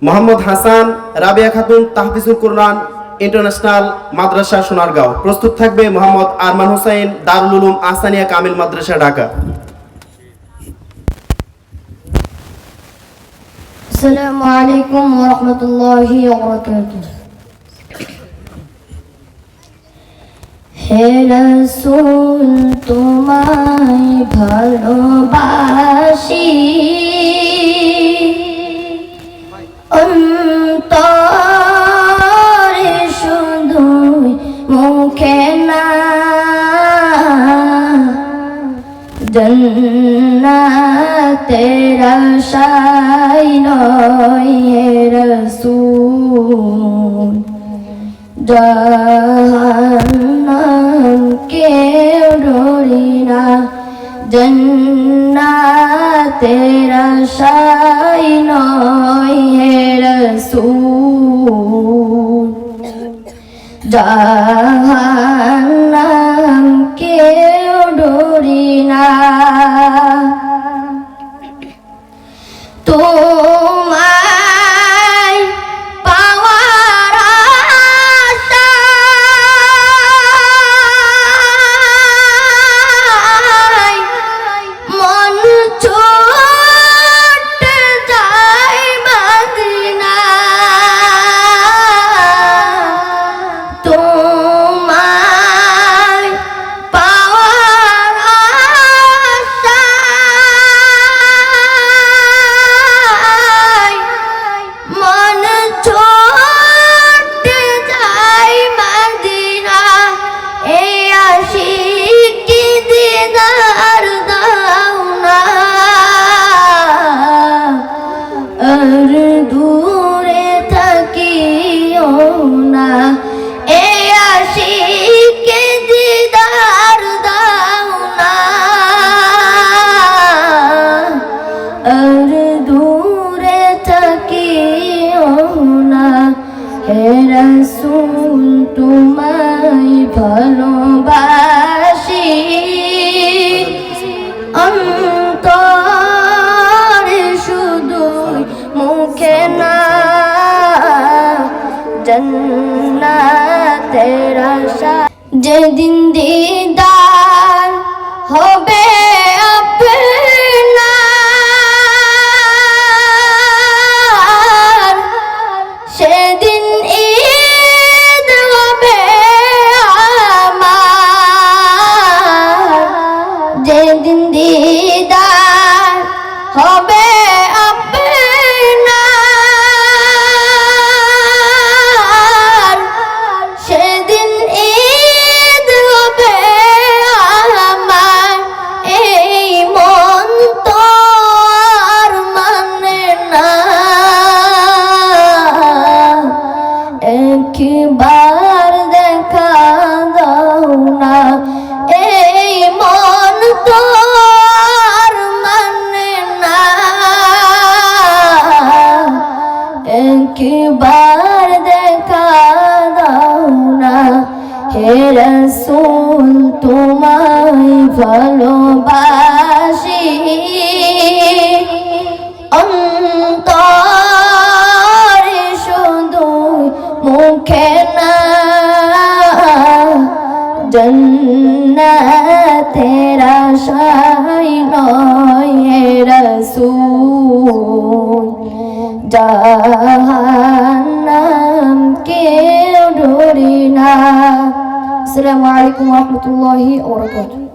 মোহাম্মদ হাসান রাবিয়া খাতুন তাহফিজুল কুরআন international মাদ্রাসা সোনারগাঁও। প্রস্তুত থাকবে মোহাম্মদ আরমান হোসেন দারুল উলুম আহসানিয়া কামিল মাদ্রাসা ঢাকা। আসসালামু আলাইকুম ওয়া রাহমাতুল্লাহি ওয়া বারাকাতুহু। হে রাসূল তোমায় ভালোবাসি, অন্তরে শুধু মুখে না, জান্নাতের আশায় নয় হে রাসূল, জাহান্নাম কেউ ডরি না, জান্নাতের আশায় নয় হে রাসূল, জাহান্নাম কেউ ডরি না। তোমায় পাওয়ার আশায় মন ছুটে যায় মদিনা, তোমায় পাওয়ার আশায় মন ছুটে যায় মদিনা, এই আশিকি দিদার দাও না, আর দূরে থাকিও না, এই আশিকি দিদার দাও না, আর দূরে থাকিও না। হে রাসূল তোমায় ভালোবাসি, অন্তরে শুধু মুখে না, জান্নাতের আশা। যেদিন দিদার হবে আপনার, সেদিন ঈদ হবে আমার, যেদিন দিদার হবে আপনার, সেদিন ঈদ হবে আমার, এই মন তো আর মানে না, একবার দেখা দাও না, এই মন তো আর মানে না, একবার দেখা দাও না। হে রাসূল তোমায় ভালোবাসি, অন্তরে শুধু মুখে না, জান্নাতের আশায় নয় হে রাসূল, জাহান্নাম কেউ ডরি না। আসসালামু আলাইকুম ওয়া রাহমাতুল্লাহি ওয়া বারাকাতুহু।